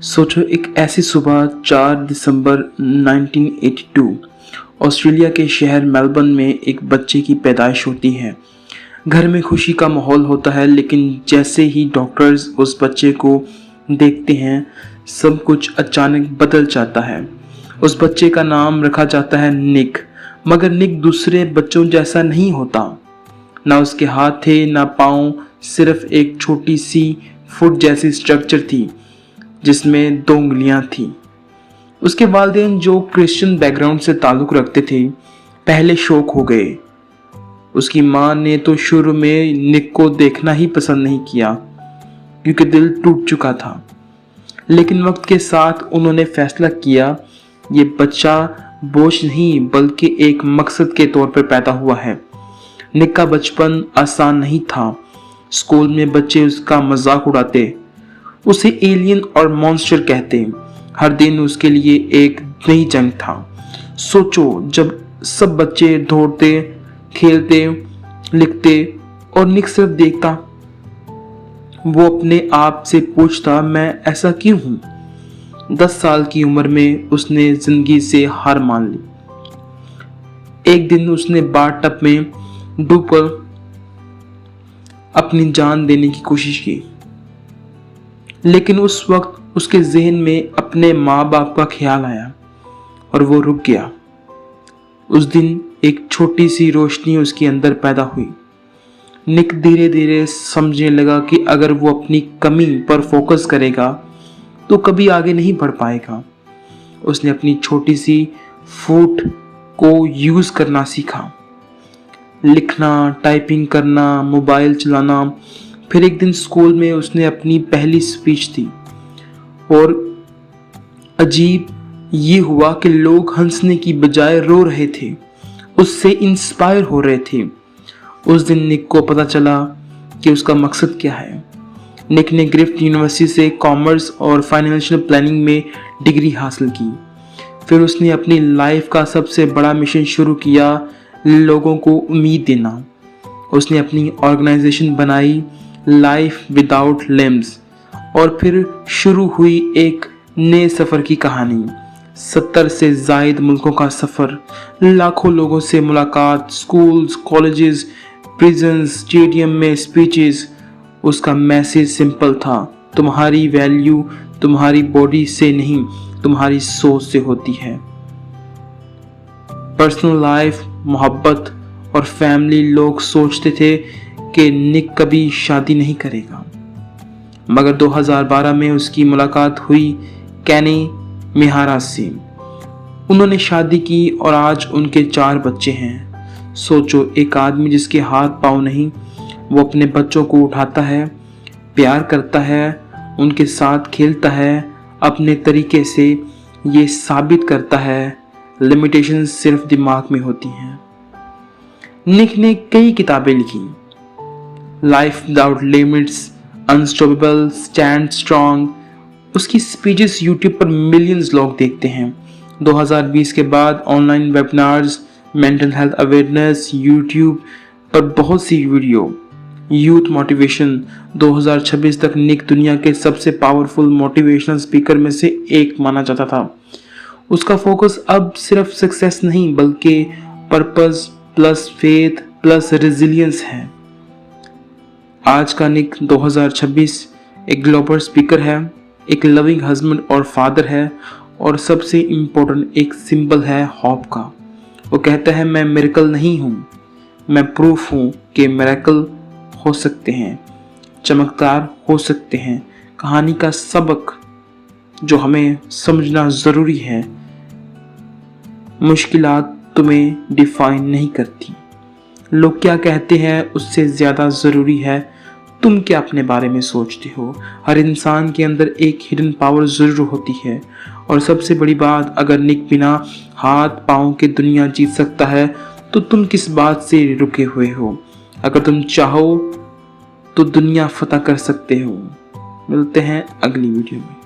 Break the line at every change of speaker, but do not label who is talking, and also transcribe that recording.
सोचो, एक ऐसी सुबह 4 दिसंबर 1982 ऑस्ट्रेलिया के शहर मेलबर्न में एक बच्चे की पैदाइश होती है। घर में खुशी का माहौल होता है, लेकिन जैसे ही डॉक्टर्स उस बच्चे को देखते हैं सब कुछ अचानक बदल जाता है। उस बच्चे का नाम रखा जाता है निक। मगर निक दूसरे बच्चों जैसा नहीं होता। ना उसके हाथ थे ना पाँव, सिर्फ एक छोटी सी फुट जैसी स्ट्रक्चर थी जिसमें 2 उंगलियां थी। उसके वालिदैन जो क्रिश्चियन बैकग्राउंड से ताल्लुक़ रखते थे पहले शौक हो गए। उसकी माँ ने तो शुरू में निक को देखना ही पसंद नहीं किया क्योंकि दिल टूट चुका था, लेकिन वक्त के साथ उन्होंने फैसला किया ये बच्चा बोझ नहीं बल्कि एक मकसद के तौर पर पैदा हुआ है। निक का बचपन आसान नहीं था। स्कूल में बच्चे उसका मजाक उड़ाते, उसे एलियन और मॉन्स्टर कहते। हर दिन उसके लिए एक नई जंग था। सोचो, जब सब बच्चे दौड़ते, खेलते, लिखते और निक सिर्फ देखता, वो अपने आप से पूछता मैं ऐसा क्यों हूं। 10 साल की उम्र में उसने जिंदगी से हार मान ली। एक दिन उसने बाथटब में डूबकर अपनी जान देने की कोशिश की, लेकिन उस वक्त उसके ज़हन में अपने माँ बाप का ख्याल आया और वो रुक गया। उस दिन एक छोटी सी रोशनी उसके अंदर पैदा हुई। निक धीरे धीरे समझने लगा कि अगर वो अपनी कमी पर फोकस करेगा तो कभी आगे नहीं बढ़ पाएगा। उसने अपनी छोटी सी फुट को यूज़ करना सीखा, लिखना, टाइपिंग करना, मोबाइल चलाना। फिर एक दिन स्कूल में उसने अपनी पहली स्पीच दी और अजीब ये हुआ कि लोग हंसने की बजाय रो रहे थे, उससे इंस्पायर हो रहे थे। उस दिन निक को पता चला कि उसका मकसद क्या है। निक ने ग्रिफ्ट यूनिवर्सिटी से कॉमर्स और फाइनेंशियल प्लानिंग में डिग्री हासिल की। फिर उसने अपनी लाइफ का सबसे बड़ा मिशन शुरू किया, लोगों को उम्मीद देना। उसने अपनी ऑर्गेनाइजेशन बनाई, लाइफ विदाउट लिम्स, और फिर शुरू हुई एक नए सफ़र की कहानी। 70 से ज़ायद मुल्कों का सफ़र, लाखों लोगों से मुलाकात, स्कूल्स, कॉलेजेस, प्रिजन्स, स्टेडियम में स्पीचेस। उसका मैसेज सिंपल था, तुम्हारी वैल्यू तुम्हारी बॉडी से नहीं तुम्हारी सोच से होती है। पर्सनल लाइफ, मोहब्बत और फैमिली। लोग सोचते थे कि निक कभी शादी नहीं करेगा, मगर 2012 में उसकी मुलाकात हुई कैनी मिहारा से। उन्होंने शादी की और आज उनके 4 बच्चे हैं। सोचो, एक आदमी जिसके हाथ पाँव नहीं, वो अपने बच्चों को उठाता है, प्यार करता है, उनके साथ खेलता है अपने तरीके से। ये साबित करता है लिमिटेशन सिर्फ दिमाग में होती हैं। निक ने कई किताबें लिखी, life without limits, unstoppable, stand strong. उसकी स्पीचेस यूट्यूब पर मिलियंस लोग देखते हैं। 2020 के बाद online webinars, mental health awareness, YouTube पर बहुत सी वीडियो, यूथ मोटिवेशन। 2026 तक निक दुनिया के सबसे पावरफुल मोटिवेशनल स्पीकर में से एक माना जाता था। उसका फोकस अब सिर्फ सक्सेस नहीं बल्कि purpose plus faith plus resilience है। आज का निक 2026 एक ग्लोबल स्पीकर है, एक लविंग हस्बैंड और फादर है, और सबसे इम्पोर्टेंट एक सिंबल है होप का। वो कहता है मैं मिरेकल नहीं हूँ, मैं प्रूफ हूँ कि मिरेकल हो सकते हैं, चमत्कार हो सकते हैं। कहानी का सबक जो हमें समझना ज़रूरी है, मुश्किलात तुम्हें डिफाइन नहीं करती। लोग क्या कहते हैं उससे ज़्यादा ज़रूरी है तुम क्या अपने बारे में सोचते हो। हर इंसान के अंदर एक हिडन पावर ज़रूर होती है। और सबसे बड़ी बात, अगर निक बिना हाथ पाँव के दुनिया जीत सकता है तो तुम किस बात से रुके हुए हो। अगर तुम चाहो तो दुनिया फतह कर सकते हो। मिलते हैं अगली वीडियो में।